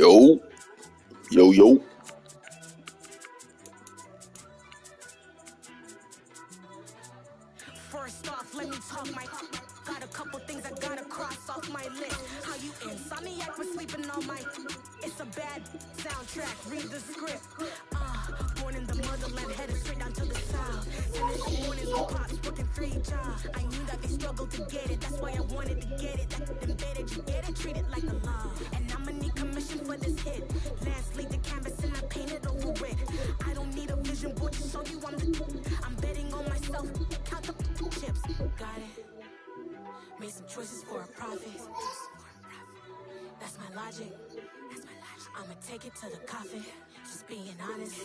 Yo, yo, yo. First off, let me talk my got a couple things I gotta cross off my list. How you insomniac for sleeping all my it's a bad soundtrack, read the script. Born in the motherland, headed straight down to the south. Finished mornings with pops, working 3 jobs. I knew that they struggled to get it, that's why I wanted to get it. That embedded, you get it, treat it like a law. And I'ma need commission for this hit. Lance laid the canvas and I painted over it. I don't need a vision board to show you I'm betting on myself. Count the chips, got it. Made some choices for a profit. That's my logic. I'ma take it to the coffin. Just being honest.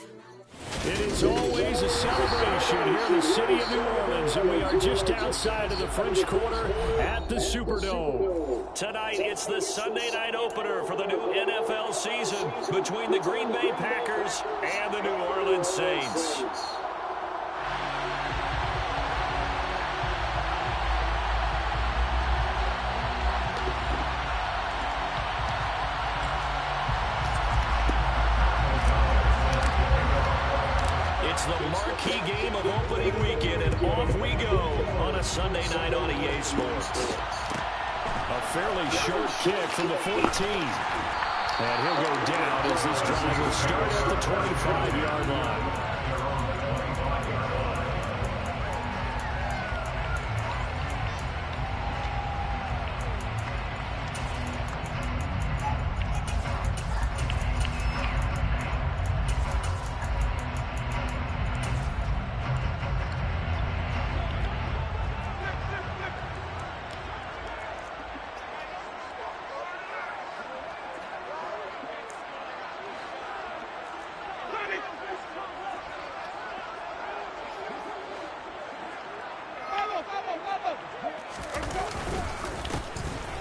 It is always a celebration here in the city of New Orleans, and we are just outside of the French Quarter at the Superdome. Tonight, it's the Sunday night opener for the new NFL season between the Green Bay Packers and the New Orleans Saints. It's the marquee game of opening weekend, and off we go on a Sunday night on EA Sports. A fairly short kick from the 14. And he'll go down as this drive will start at the 25-yard line.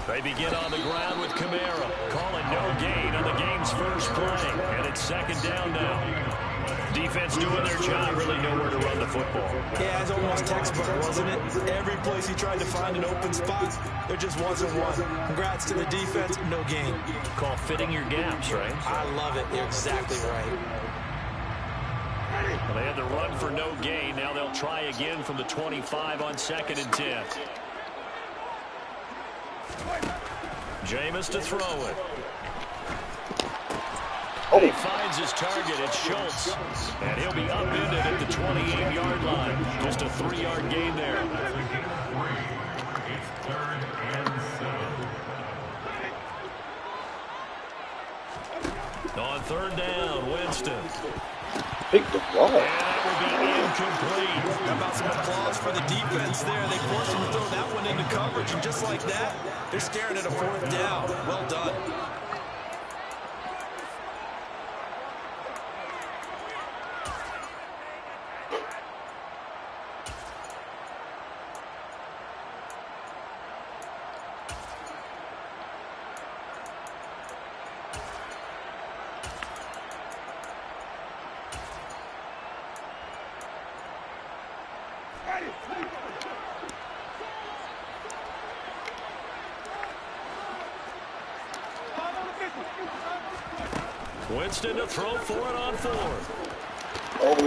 They begin on the ground with Kamara, calling no gain on the game's first play, and it's second down now. Defense doing their job, really nowhere to run the football. Yeah, it's almost textbook, wasn't it? Every place he tried to find an open spot, there just wasn't one. Congrats to the defense, no gain. Call fitting your gaps, right? I love it. You're exactly right. Well, they had the run for no gain. Now they'll try again from the 25 on 2nd and 10. Jameis to throw it. Oh. He finds his target. It's Schultz. And he'll be upended at the 28-yard line. Just a 3-yard gain there. On 3rd down, Winston. Pick the ball. And that will be incomplete. How about some applause for the defense there? They forced him to throw that one into coverage, and just like that, they're staring at a 4th down. Well done. Winston to throw for it on 4th. Oh, And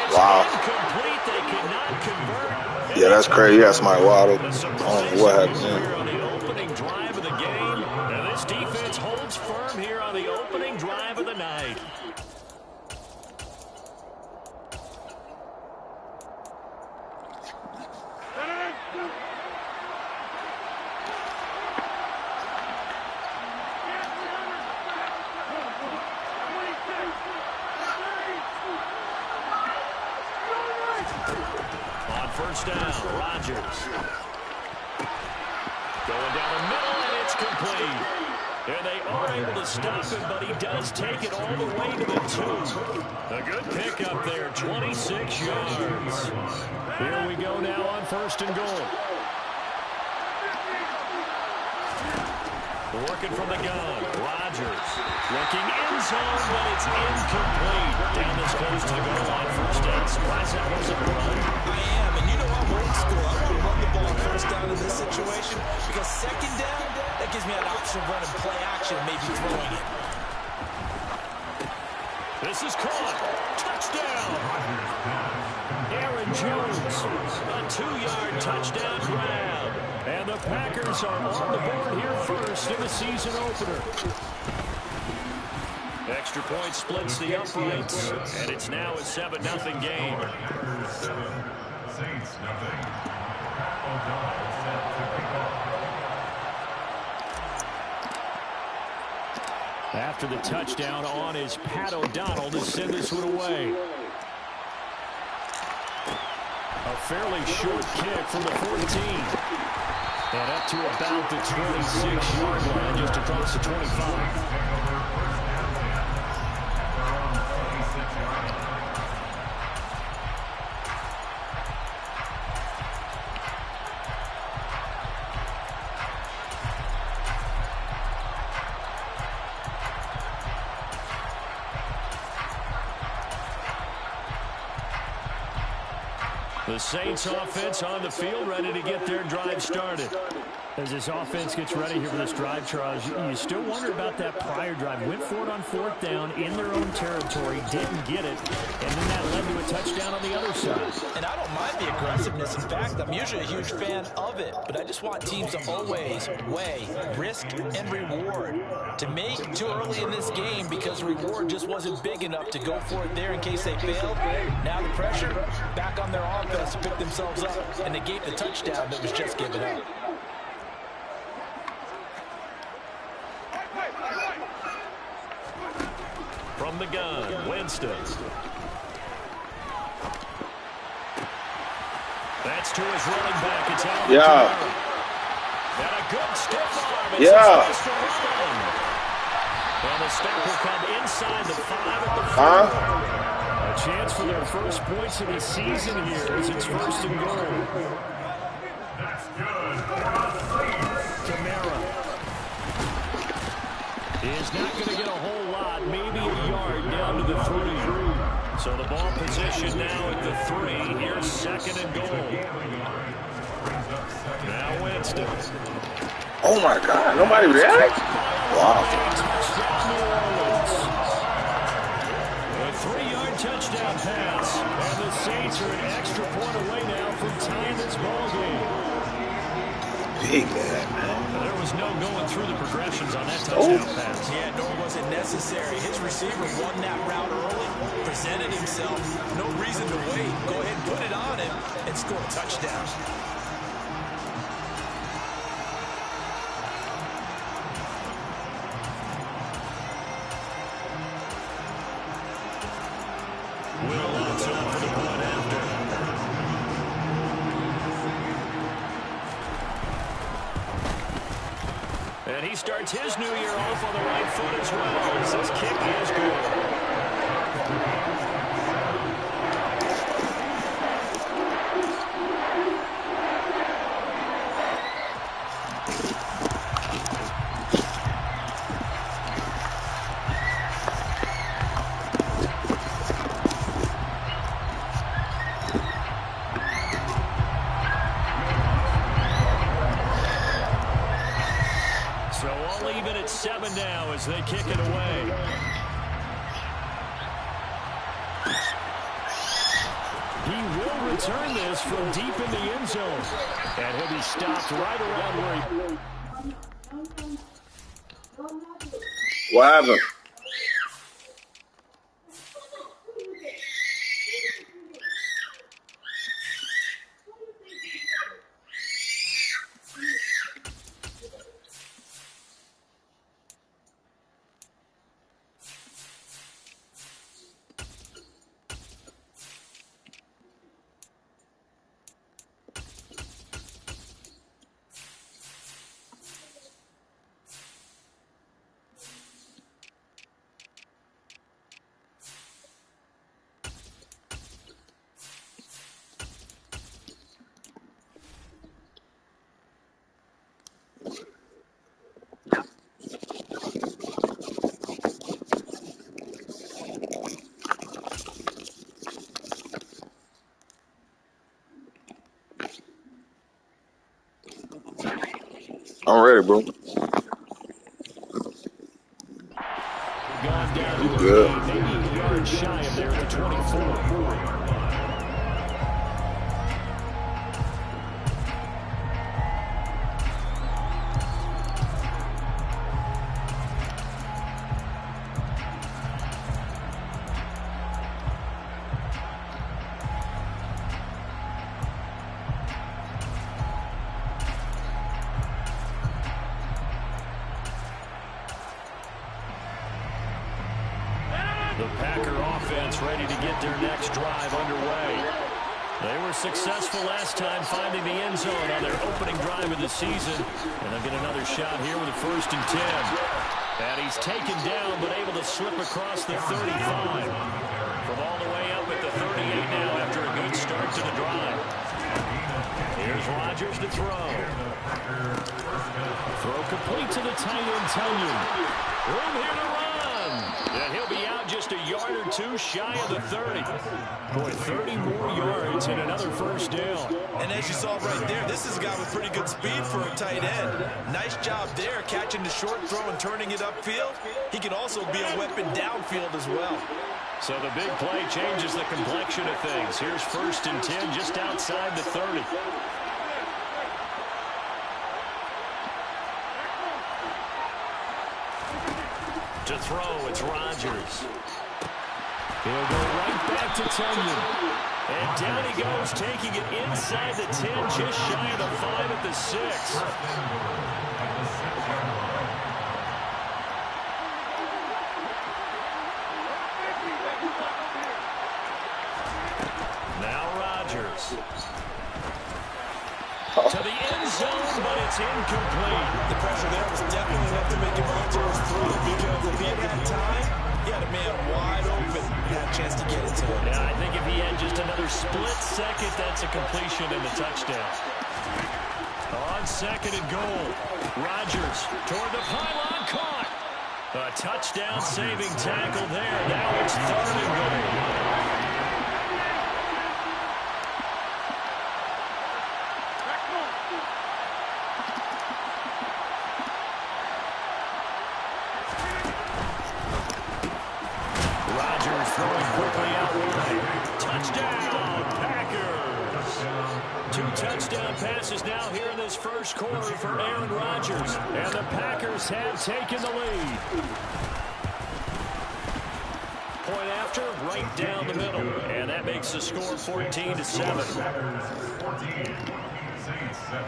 it's incomplete. They cannot convert. yeah, that's crazy. That's my wide open. I don't know what happened there. On the opening drive of the game. And this defense holds firm here on the opening drive of the night. On 1st down, Rodgers. Going down the middle, and it's complete. And they are able to stop him, but he does take it all the way to the 2. A good pickup there, 26 yards. Here we go now on 1st and goal. Working from the gun, Rodgers. Looking end zone, but it's incomplete. Down this close to the goal line, 1st down. Surprised that wasn't a run. I am, and you know I'm old school. I want to run the ball 1st down down in this situation because second down, that gives me an option of running play action, maybe throwing it. This is caught. Touchdown. Aaron Jones, a 2-yard touchdown grab. And the Packers are on the board here first in the season opener. Extra point splits the uprights, and it's now a 7-0 game. Saints nothing. O'Donnell set to kick off. After the touchdown on is Pat O'Donnell to send this one away. A fairly short kick from the 14. And up to about the 26-yard line, just across the 25. The Saints offense on the field, ready to get their drive started. As this offense gets ready here for this drive, Charles, you still wonder about that prior drive. Went for it on 4th down in their own territory, didn't get it, and then that led to a touchdown on the other side. And I don't mind the aggressiveness. In fact, I'm usually a huge fan of it, but I just want teams to always weigh risk and reward. To me, too early in this game because the reward just wasn't big enough to go for it there in case they failed. Now the pressure back on their offense to pick themselves up and negate the touchdown that was just given up. From the gun, Winston. That's to his running back. It's out. Yeah. And a good stiff arm. Yeah. And the step will come inside the 5 at the 4. A chance for their first points of the season here as it's 1st and goal. That's good. Kamara is not going to get a whole lot, maybe a yard down to the 3. So the ball position now at the 3. Here's 2nd and goal. Now Winston. Oh my God! Nobody reacts. Wow. A 3-yard touchdown pass, and the Saints are an extra point away now from tying this ball game. Big man. There was no going through the progressions on that touchdown pass. Yeah, nor was it necessary. His receiver won that route early, presented himself. No reason to wait. Go ahead and put it on him and score a touchdown. Will Lutz on for the point after. And he starts his new year off on the right foot as well, as this kick is good. So all even at 7 now as they kick it away. He will return this from deep in the end zone. And he'll be stopped right around where he... What happened? I'm ready, bro. Gone down You to a good? gain, maybe a yard shy of there at the 24. The Packer offense ready to get their next drive underway. They were successful last time finding the end zone on their opening drive of the season. And they'll get another shot here with a 1st and 10. And he's taken down but able to slip across the 35. From all the way up at the 38 now after a good start to the drive. Here's Rodgers to throw. Throw complete to the tight end, Tunyon. Room here to run. And he'll be out just a yard or two shy of the 30. Boy, 30 more yards and another 1st down. And as you saw right there, this is a guy with pretty good speed for a tight end. Nice job there, catching the short throw and turning it upfield. He can also be a weapon downfield as well. So the big play changes the complexion of things. Here's 1st and 10 just outside the 30. To throw, it's Rodgers. He'll go right back to Tunyon. And down he goes, taking it inside the 10, just shy of the 5 at the 6. Now Rodgers. To the end zone, but it's incomplete. The pressure there was definitely enough to make him run to his throw, because if he had had time, he had a man wide open, had a chance to get it to him. Yeah, I think if he had just another split second, that's a completion and a touchdown. On 2nd and goal, Rodgers toward the pylon, caught. A touchdown saving tackle there. Now it's 3rd and goal. Throwing quickly out wide. Touchdown, Packers. 2 touchdown passes now here in this 1st quarter for Aaron Rodgers. And the Packers have taken the lead. Point after, right down the middle. And that makes the score 14-7. 14, Saints 7.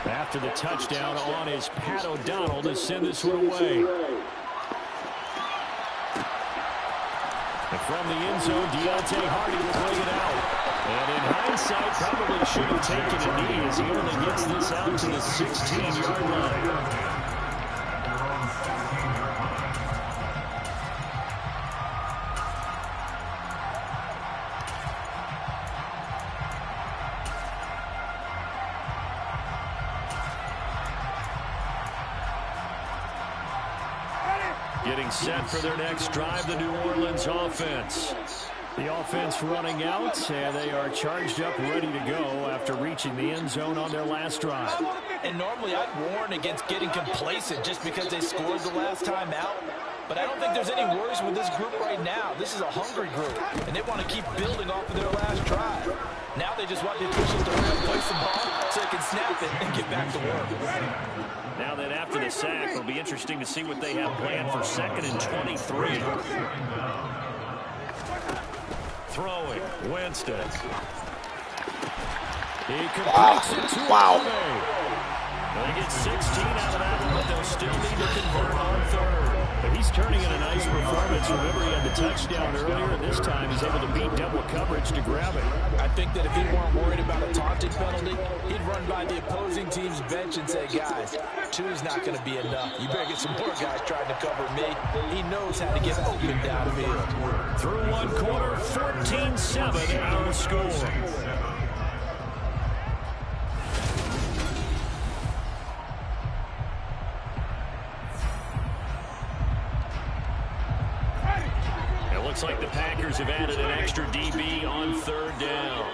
After the touchdown on is Pat O'Donnell to send this one away. And from the end zone, Deontay Hardy will bring it out. And in hindsight, probably should have taken a knee as he only gets this out to the 16-yard line. Getting set for their next drive, the New Orleans offense. The offense running out, and they are charged up, ready to go after reaching the end zone on their last drive. And normally I'd warn against getting complacent just because they scored the last time out. But I don't think there's any worries with this group right now. This is a hungry group, and they want to keep building off of their last drive. Now they just want the officials to place the ball so they can snap it and get back to work. Now then, after the sack, it'll be interesting to see what they have planned for 2nd and 23. Throwing, Winston. He completes it to They get 16 out of that one, but they'll still need to convert on 3rd. But he's turning in a nice performance. Remember, he had the touchdown earlier, and this time he's able to beat double coverage to grab it. I think that if he weren't worried about a taunting penalty, he'd run by the opposing team's bench and say, guys, 2's not going to be enough. You better get some more guys trying to cover me. He knows how to get open downfield. Through one quarter, 14-7 our score. Looks like the Packers have added an extra DB on 3rd down.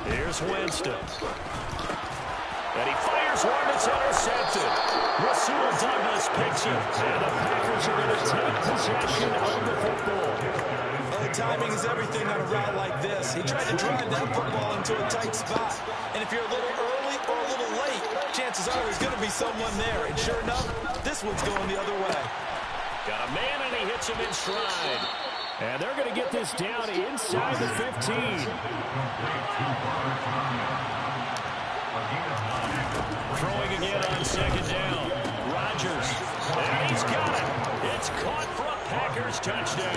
Here's Winston. And he fires one that's intercepted. Rasul Douglas picks it. And the Packers are going to take possession of the football. Well, the timing is everything on a route like this. He tried to drive that football into a tight spot. And if you're a little early or a little late, chances are there's going to be someone there. And sure enough, this one's going the other way. Got a man, and he hits him in stride. And they're going to get this down inside the 15. Throwing again on 2nd down. Rodgers. And he's got it. It's caught for a Packers touchdown.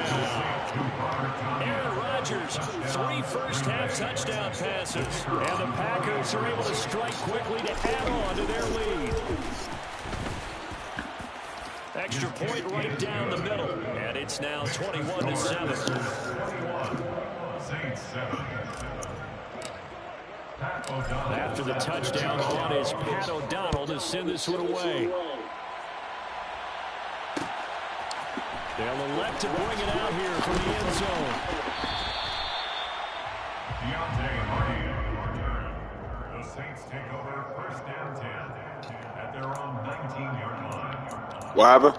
Aaron Rodgers, 3 first-half touchdown passes. And the Packers are able to strike quickly to add on to their lead. Extra point right down the middle. And it's now 21-7. After the touchdown on is Pat O'Donnell to send this one away. They'll elect to bring it out here from the end zone. The Saints take over 1st and 10 at their own 19-yard line. What happened?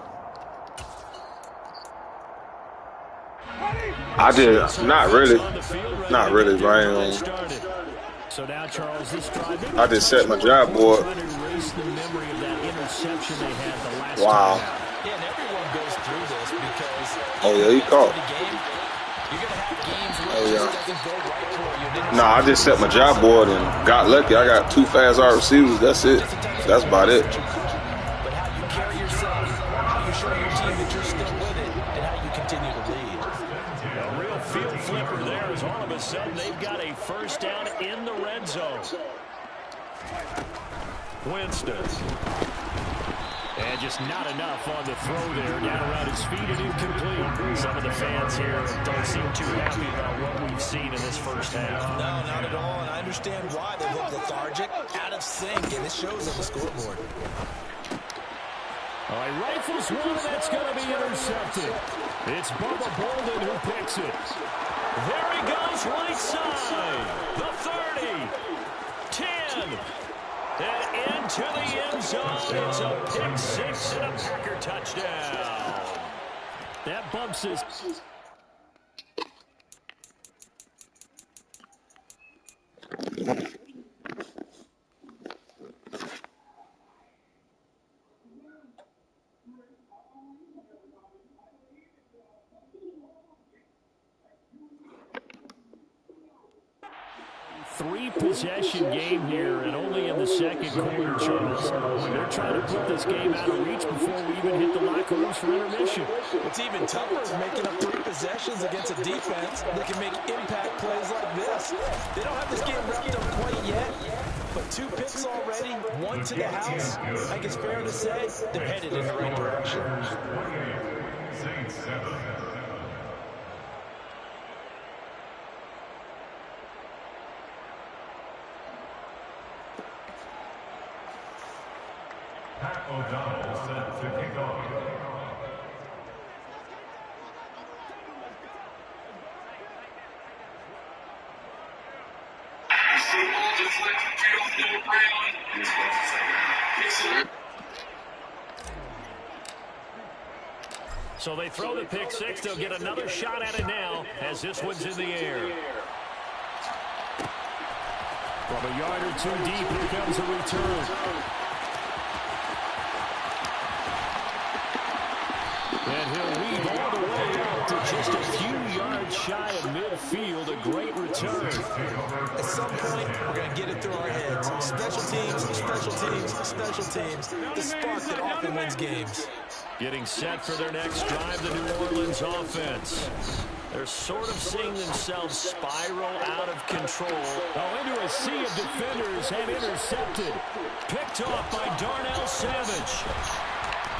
I did not really, Brian. So now, Charles, this drive, I just set my drive board. Wow. Yeah, and everyone goes through this because Oh yeah, he caught. you're going to have games where it just doesn't go right for you. No, I just set my job board and got lucky. I got 2 fast wide receivers. That's it. That's about it. But how you carry yourself, how you show your team that you're still with it, and how you continue to lead. A real field flipper there as all of a sudden they've got a 1st down in the red zone. Winston. And just not enough on the throw there. Down around his feet and incomplete. Some of the fans here don't seem too happy about what we've seen in this 1st half. No, not at all. And I understand why they look lethargic, out of sync, and it shows on the scoreboard. All right, rifles one, and that's going to be intercepted. It's Bubba Bolden who picks it. There he goes, right side. The 30. 10. And into the end zone. It's a pick 6 and a Packer touchdown. That bumps his... 3-possession game here, and only in the 2nd quarter, Charles. They're trying to put this game out of reach before we even hit the locker rooms for intermission. What's even tougher is making up 3 possessions against a defense that can make impact plays like this. They don't have this game wrapped up quite yet, but 2 picks already, 1 to the house. I think it's fair to say they're headed in the right direction. Saints 7. Pat O'Donnell set to kick off. So they throw the pick 6. They'll get another shot at it now as this one's in the air. From a yard or 2 deep, here comes a return. And he'll weave all the way out to just a few yards shy of midfield. A great return. At some point, we're going to get it through our heads. Special teams, special teams, special teams. The spark that often wins games. Getting set for their next drive, the New Orleans offense. They're sort of seeing themselves spiral out of control. Oh, into a sea of defenders and intercepted. Picked off by Darnell Savage.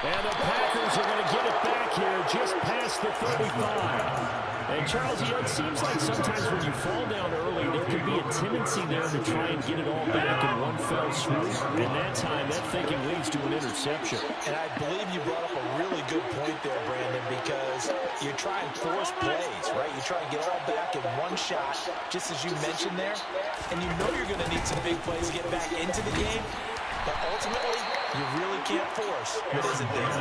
And the Packers are going to get it back here just past the 35. And Charles, it seems like sometimes when you fall down early, there can be a tendency there to try and get it all back in one fell swoop. And that time, that thinking leads to an interception. And I believe you brought up a really good point there, Brandon, because you're trying to force plays, right? You try and get all back in one shot, just as you mentioned there. And you know you're going to need some big plays to get back into the game. But ultimately, you really can't force what isn't there.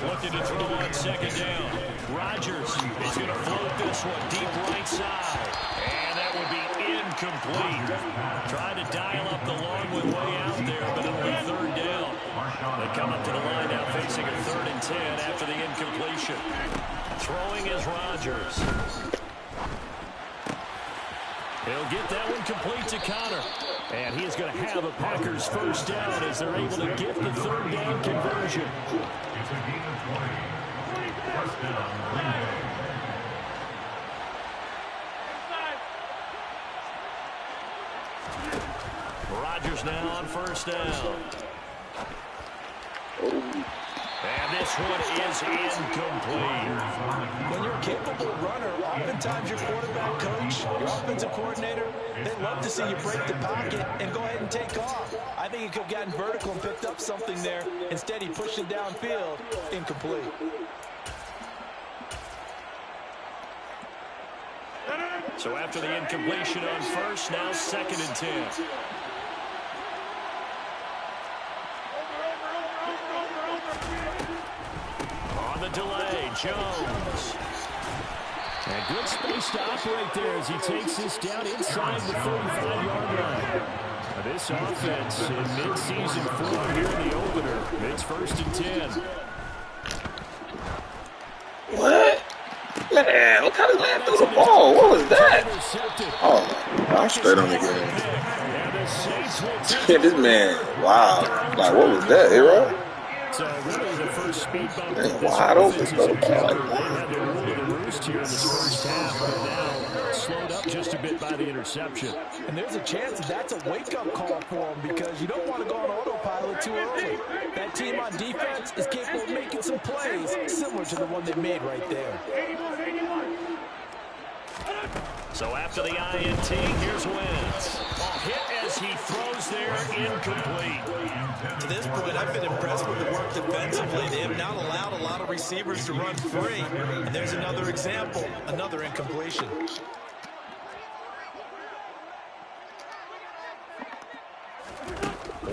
Looking to throw on second down. Rodgers is going to float this one deep right side. And that would be incomplete. Trying to dial up the long one way out there, but it'll be third down. They come up to the line now facing a 3rd and 10 after the incompletion. Throwing is Rodgers. He'll get that one complete to Connor. And he is going to have a Packers first down as they're able to get the 3rd down conversion. It's a gain of 20. First down, Green Bay. Rodgers now on first down. And this one is incomplete. When you're a capable runner, oftentimes your quarterback coach, your offensive coordinator, they love to see you break the pocket and go ahead and take off. I think he could have gotten vertical and picked up something there. Instead, he pushed it downfield. Incomplete. So after the incompletion on first, now 2nd and 10. On the delay, Jones. And good space to operate there as he takes this down inside the 45-yard line. This offense in mid-season form here in the opener. It's 1st and 10. What? Man, what kind of man threw the ball? What was that? Oh, my God, I'm straight on the game. This man, wow. Like, what was that, A-Rod? So really the first speed bump Man, wide open. They had their rule of the roost here in this first half, but now slowed up just a bit by the interception. And there's a chance that that's a wake-up call for him because you don't want to go on autopilot too early. That team on defense is capable of making some plays similar to the one they made right there. So after the INT, here's Wentz. Hit as he throws there, incomplete. To this point, I've been impressed with the work defensively. They have not allowed a lot of receivers to run free. And there's another example, another incompletion.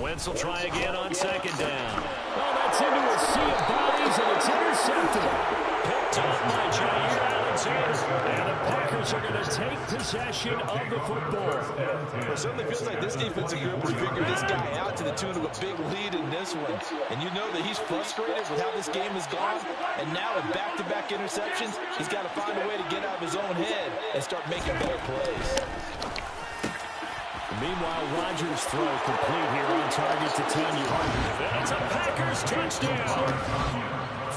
Wentz will try again on 2nd down. Oh, that's into a sea of bodies, and it's intercepted. Picked up by Jair Alexander. And the Packers are going to take possession of the football. Well, it certainly feels like this defensive group has figured this guy out to the tune of a big lead in this one. And you know that he's frustrated with how this game has gone. And now with back-to-back interceptions, he's got to find a way to get out of his own head and start making better plays. Meanwhile, Rodgers' throw complete here on target to 10 yards. That's a Packers touchdown.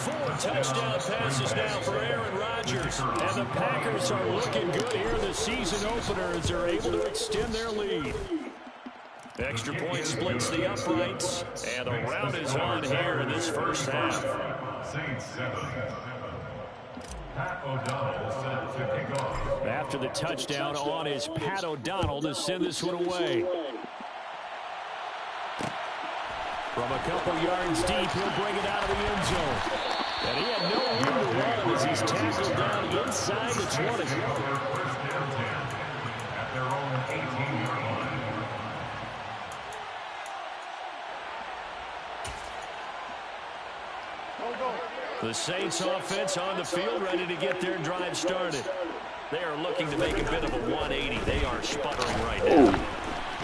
4 touchdown passes now for Aaron Rodgers. And the Packers are looking good here in the season opener as they're able to extend their lead. Extra point splits the uprights, and a rout is on here in this first half. Saints 7. Pat O'Donnell set to kick off. After the touchdown on is Pat O'Donnell to send this one away. From a couple yards deep, he'll bring it out of the end zone. And he had no room to run as he's tackled down inside the 20. First down 10 at their own 18-yard line. The Saints offense on the field, ready to get their drive started. They are looking to make a bit of a 180. They are sputtering right now.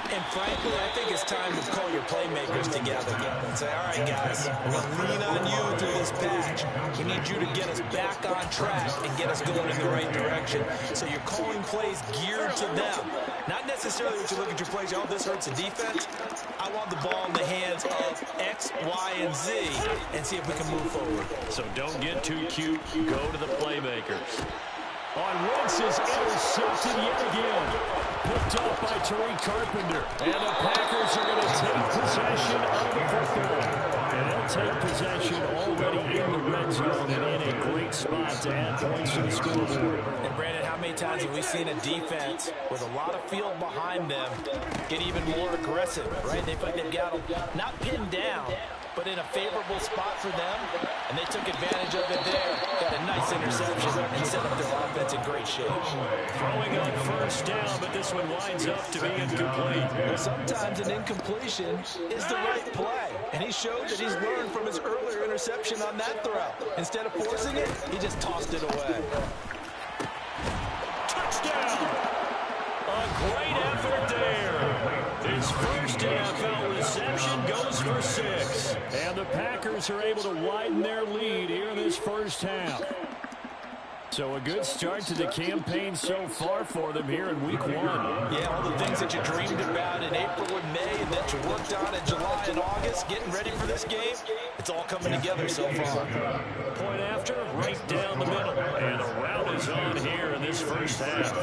And frankly, I think it's time to call your playmakers together and say, all right, guys, we're going to lean on you through this patch. We need you to get us back on track and get us going in the right direction. So you're calling plays geared to them. Not necessarily that you look at your plays, oh, this hurts the defense. I want the ball in the hands of X, Y, and Z and see if we can move forward. So don't get too cute. Go to the playmakers. On Wentz's intercepted yet again. Picked up by Tariq Carpenter. And the Packers are going to take possession of the football. And spot to add points to the scoreboard. And Brandon, how many times have we seen a defense with a lot of field behind them get even more aggressive, right? They've got them not pinned down, but in a favorable spot for them, and they took advantage of it there. Got a nice interception and set up their offense in great shape. Throwing on first down, but this one winds up to be incomplete. Well, sometimes an incompletion is the right play, and he showed that he's learned from his earlier interception on that throw. Instead of forcing it, he just tossed it away. Touchdown! A great effort there. His first NFL reception goes for 6. And the Packers are able to widen their lead here in this first half. So a good start to the campaign so far for them here in week 1. Yeah, all the things that you dreamed about in April and May and that you worked on in July and August, getting ready for this game, it's all coming together so far. Point after, right down the middle. And a rout is on here in this first half.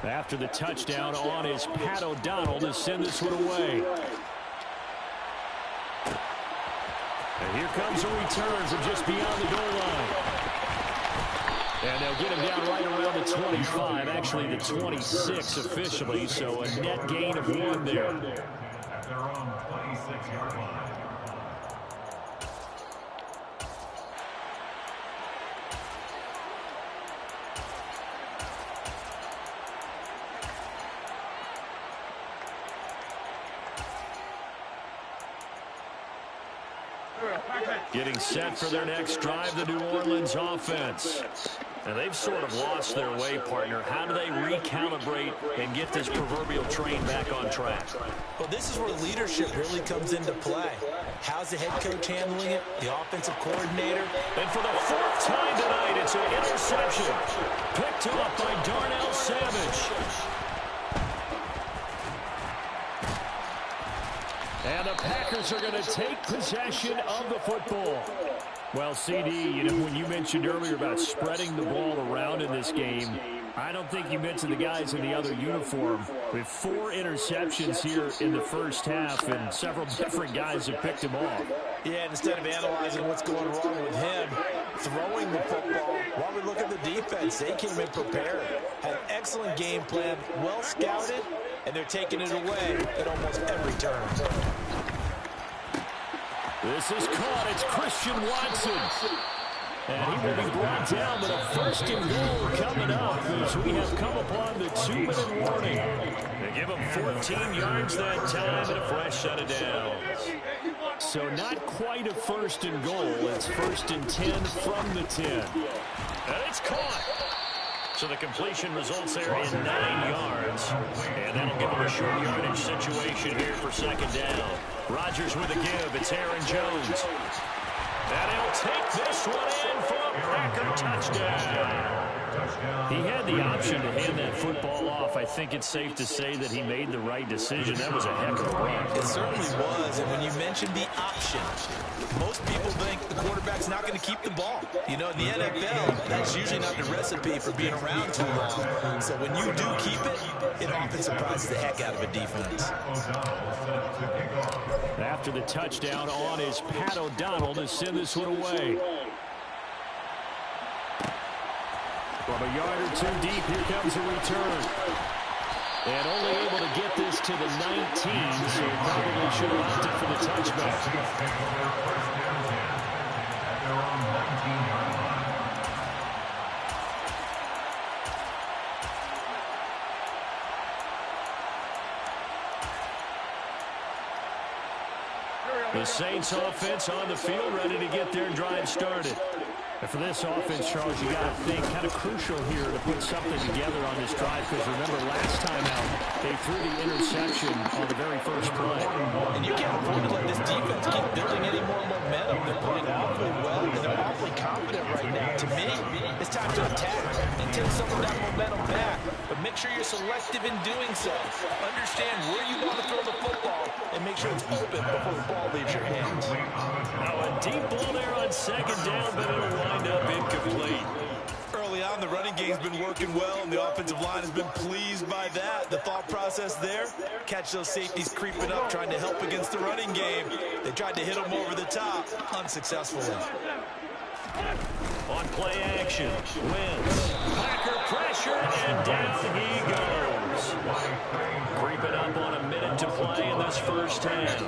After the touchdown on is Pat O'Donnell to send this one away. And here comes a return from just beyond the goal line. And they'll get him down right around the 25, actually the 26 officially, so a net gain of 1 there. At their own 26-yard line. Getting set for their next drive, the New Orleans offense. And they've sort of lost their way, partner. How do they recalibrate and get this proverbial train back on track? Well, this is where leadership really comes into play. How's the head coach handling it? The offensive coordinator? And for the 4th time tonight, it's an interception. Picked up by Darnell Savage. And the Packers are going to take possession of the football. Well, CD, you know, when you mentioned earlier about spreading the ball around in this game, I don't think you mentioned the guys in the other uniform. With 4 interceptions here in the first half, and several different guys have picked him off. Yeah, instead of analyzing what's going wrong with him, throwing the football, while we look at the defense, they came in prepared. Had an excellent game plan, well scouted, and they're taking it away at almost every turn. This is caught. It's Christian Watson. And he will be brought down, but a 1st and goal coming up as we have come upon the 2-minute warning. They give him 14 yards that time and a fresh set of downs. So not quite a 1st and goal. It's 1st and 10 from the 10. And it's caught. So the completion results there in 9 yards. And that'll give them a short yardage situation here for 2nd down. Rodgers with a give. It's Aaron Jones. And he'll take this one in for a Packer touchdown. He had the option to hand that football off. I think it's safe to say that he made the right decision. That was a heck of a run. It certainly was. And when you mentioned the option, most people think the quarterback's not going to keep the ball. You know, in the NFL, that's usually not the recipe for being around too long. So when you do keep it, it often surprises the heck out of a defense. After the touchdown on is Pat O'Donnell to send this one away. From a yard or 2 deep, here comes a return. And only able to get this to the 19, so probably should have opted for the touchback. The Saints offense on the field, ready to get their drive started. And for this offense, Charles, you got to think kind of crucial here to put something together on this drive, because remember last time out, they threw the interception on the very first play. And you can't afford to let this defense keep building any more momentum. They're playing awfully well, and they're awfully confident right now. To me, it's time to attack and take some of that momentum back. But make sure you're selective in doing so. Understand where you want to throw the football and make sure it's open before the ball leaves your hands. Now a deep ball there on 2nd down, but it'll wind up incomplete. Early on, the running game's been working well, and the offensive line has been pleased by that. The thought process there, catch those safeties creeping up, trying to help against the running game. They tried to hit them over the top, unsuccessfully. On play action, Wentz. Packer pressure, and down he goes. Creeping up on a minute to play in this first half.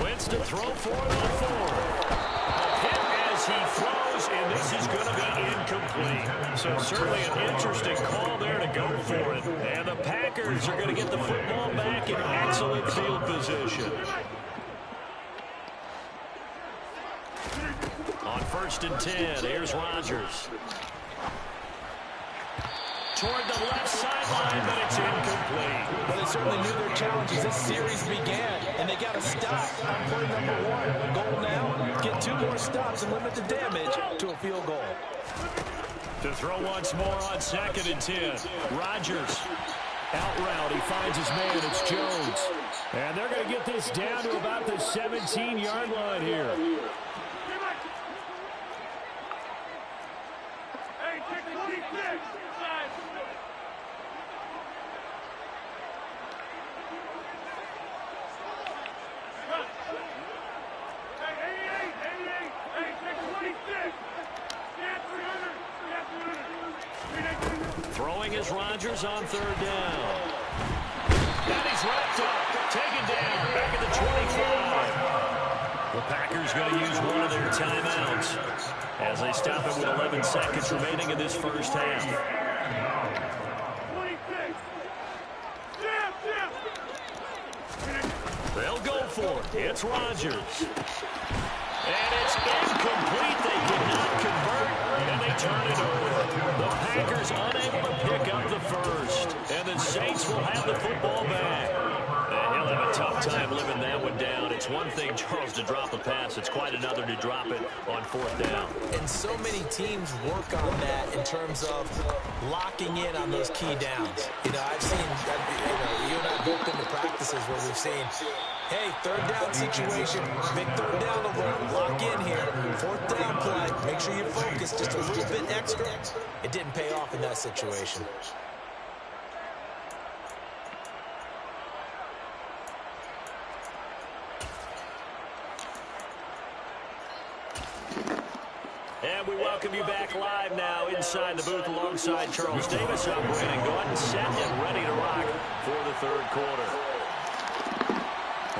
Wentz to throw for it on fourth. A hit as he throws, and this is going to be incomplete. So certainly an interesting call there to go for it. And the Packers are going to get the football back in excellent field position. On 1st and 10, here's Rodgers. Toward the left sideline, but it's incomplete. Well, they certainly knew their challenge as this series began, and they got to stop on play number 1. Goal now, get 2 more stops and limit the damage to a field goal. To throw once more on 2nd and 10. Rodgers. Out route, he finds his man, it's Jones. And they're going to get this down to about the 17-yard line here. Throwing is Rodgers on 3rd down. And he's wrapped up, taken down, back at the 25. The Packers going to use one of their timeouts as they stop it with 11 seconds remaining in this first half. They'll go for it. It's Rodgers. And it's incomplete. They cannot convert, and they turn it over. The Packers unable to pick up the first, and the Saints will have the football back. He'll have a tough time living that one down. It's one thing, Charles, to drop a pass. It's quite another to drop it on 4th down. And so many teams work on that in terms of locking in on those key downs. I've seen, you and I both been to practices where we've seen, hey, 3rd down situation, big 3rd down alert, lock in here, 4th down play, make sure you focus just a little bit extra. It didn't pay off in that situation. And we welcome you back live now inside the booth alongside Charles Davis. I'm Brandon Gordon, set and ready to rock for the 3rd quarter.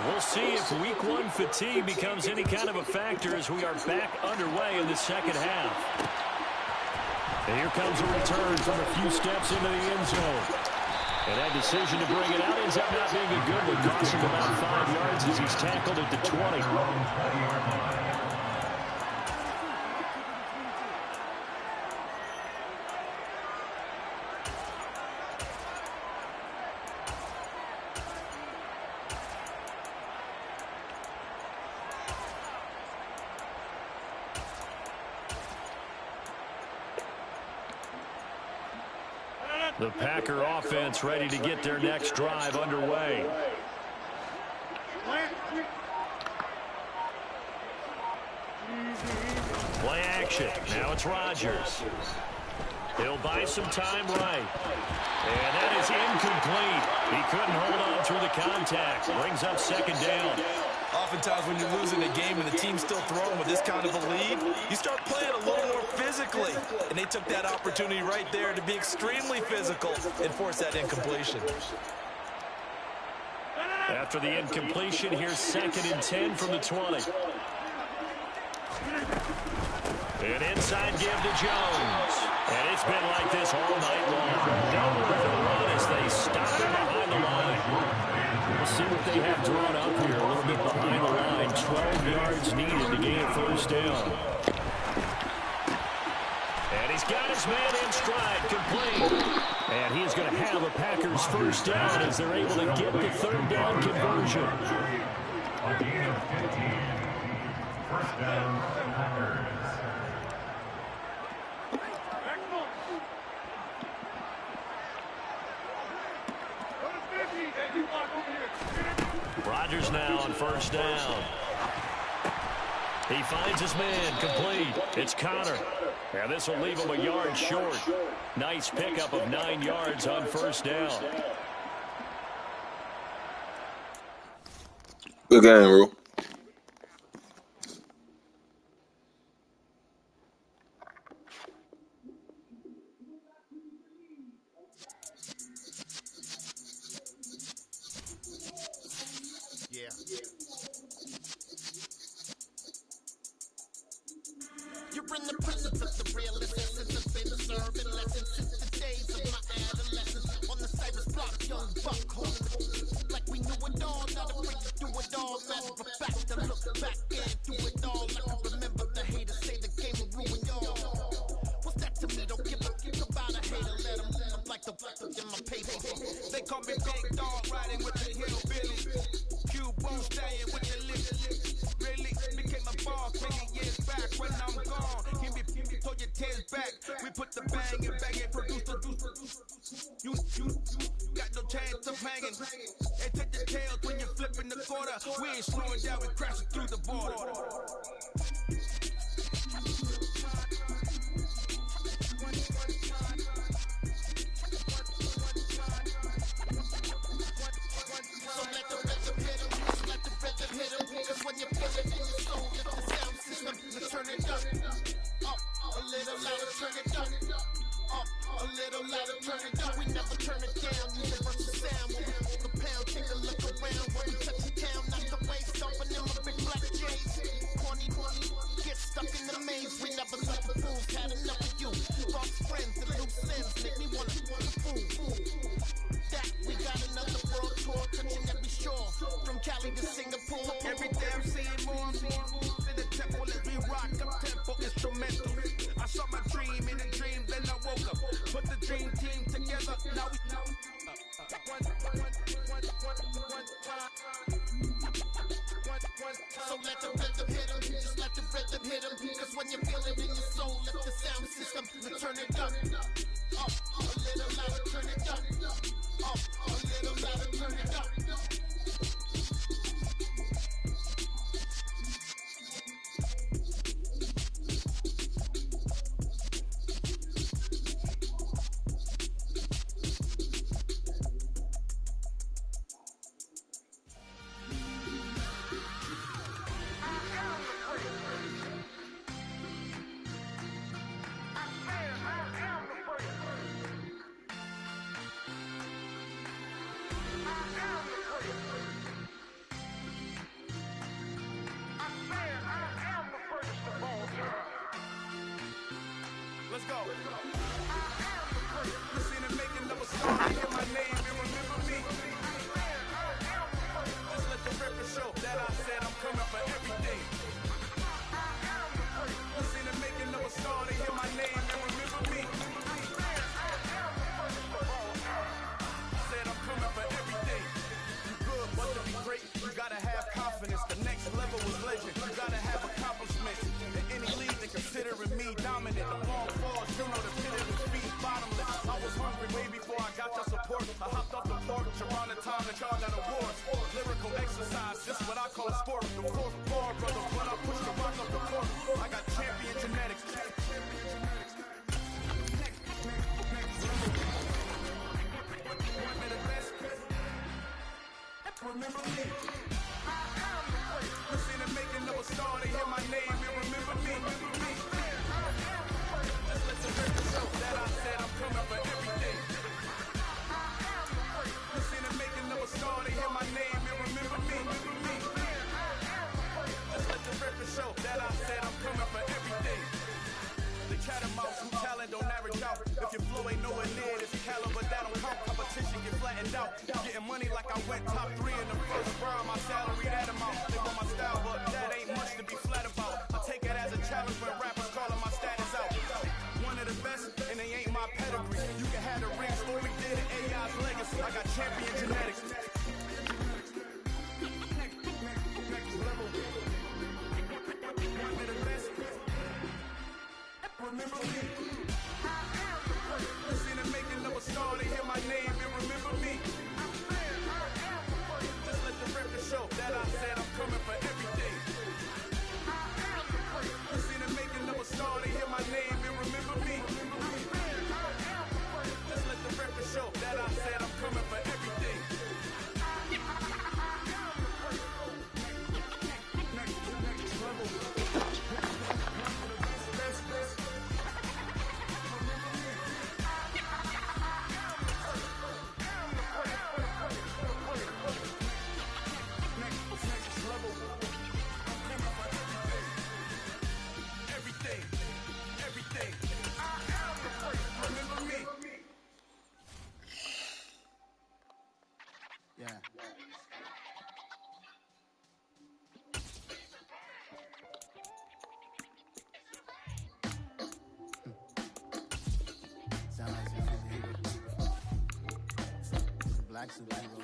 We'll see if week 1 fatigue becomes any kind of a factor as we are back underway in the 2nd half. And here comes a return from a few steps into the end zone. And that decision to bring it out ends up not being a good one. Costs him about 5 yards as he's tackled at the 20. The Packer offense ready to get their next drive underway. Play action. Now it's Rodgers. He'll buy some time right. And that is incomplete. He couldn't hold on through the contact. Brings up 2nd down. Oftentimes when you're losing a game and the team's still throwing with this kind of a lead, you start playing a little more physically. And they took that opportunity right there to be extremely physical and force that incompletion. After the incompletion, here's 2nd and 10 from the 20. An inside give to Jones. And it's been like this all night long. Nowhere to run as they stop him behind the line. We'll see what they have drawn up here. A little bit behind the line. 12 yards needed to gain a 1st down. And he's got his man in stride, complete. And he's going to have a Packers 1st down as they're able to get the 3rd down conversion. On the 15, 1st down for the Packers. Rodgers now on 1st down. He finds his man, complete. It's Connor. And this will leave him a yard short. Nice pickup of 9 yards on first down. Good game, Rue. Yeah. You're in the presence of the realest essence of been serving lessons since the days of my adolescence. On the Cypress block, young buck holding like we knew it all, not afraid to do it all. Matter of fact, I look back and do it all. Like I remember the haters say the game will ruin y'all. What's that to me? Don't give a fuck about a hater. Let them I'm like the black in my paper. They call me Big Dog, riding with the hillbilly. Q-Bone staying with the lips. Really became a boss many years back when I'm gone. Give me throw your tears back. We put the bang and produce the you got no chance of hanging. And take the tails when you're flipping the quarter. We ain't slowing down, we crashing through the border. So let the rhythm hit him, let the rhythm hit him. Cause when you feel it in your soul, lift the sound system, turn it up. Up, a little louder, turn it up. Up, a little louder, turn it up. We never turn it down, universal sound. When we hold the pound, take a look around. When we touch the town, knock the waist off and them a big black J's. Corny, get stuck in the maze. We never let the fools, had enough of you. False friends and loose ends make me wanna fool. That we got another world tour, touching every shore, from Cali to Singapore. Every day I'm seeing more in the temple as we rock up tempo instrumental. I saw my dream in a dream, then I woke up. Put the dream team together, now we So let the rhythm hit him, just let the rhythm hit him. Cause when you feel it in your soul, lift the sound system, turn it up. Up, a little louder, turn it up. Up, a little louder, turn it up. Let's go. You seen it making of a song, you hear my name and remember me. Just let the record show that I said I'm coming for everything. You seen it making of a song, they hear my name and remember me. Said I'm coming for everything. You good, but to be great, you gotta have confidence. The next level was legend. You gotta have accomplishments. In any league, they considering me dominant. The long falls, you know the pit of the feet bottomless. I was hungry way before I got your support. I hopped off the porch around the time that y'all got awards. Lyrical exercise, just what I call a sport. The fourth floor, brother, when I push the rock up the court. I got champion genetics. Remember me. You seen the making of a star, they hear my name and remember me. Just let the record show that I said I'm coming for everything. You seen the making of a star, they hear my name and remember me. Just let the record show that I said I'm coming for everything. The catamounts who talent don't average out. If your flow ain't nowhere near this caliber, that don't count. Competition get flattened out. Getting money like I went top 3 in the first round. My salary that amount. They want my style, but that ain't much to be flat about. I take it as a challenge when rappers calling my status out. One of the best, and they ain't my pedigree. You can have the rings, or we did it, AI's legacy. I got champion genetics. Next level. One of the best. Remember me. You seen the making of a star, they hear my name and remember me. Just let the record show that I said I'm coming for everything. Yeah. Sound like some superhero. It's a black superhero.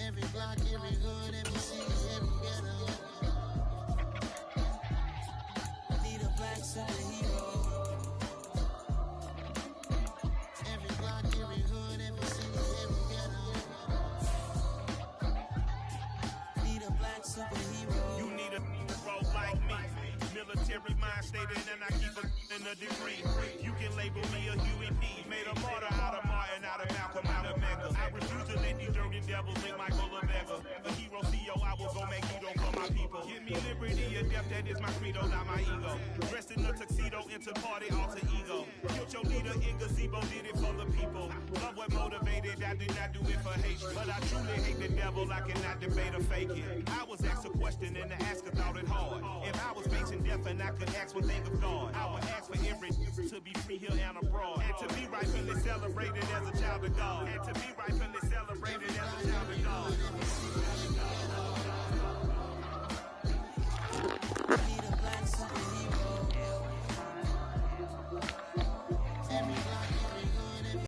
Every block, every hood, every city, every ghetto. Need a black superhero. Every block, every hood, every city, every ghetto. Need a black superhero. You need a hero like me. Military mind stated, and I keep it in a degree. You can label me a Huey P. Made a martyr out of Martin, out of Malcolm, out of Mega. I refuse to let these dirty devils make Michael Omega. A hero CEO, I will go make hero for my people. Give me liberty or death, that is my credo, not my ego. Dressed in a tuxedo, into party, alter ego. Killed your leader in gazebo, did it for the people. Love what motivated, I did not do it for hatred. But I truly hate the devil, I cannot debate or fake it. I was asked a question and the asker thought it hard. If I was facing death and I could ask one thing of God, I would ask for every to be free here and abroad. And to be rightfully celebrated as a child of God. And to be rightfully celebrated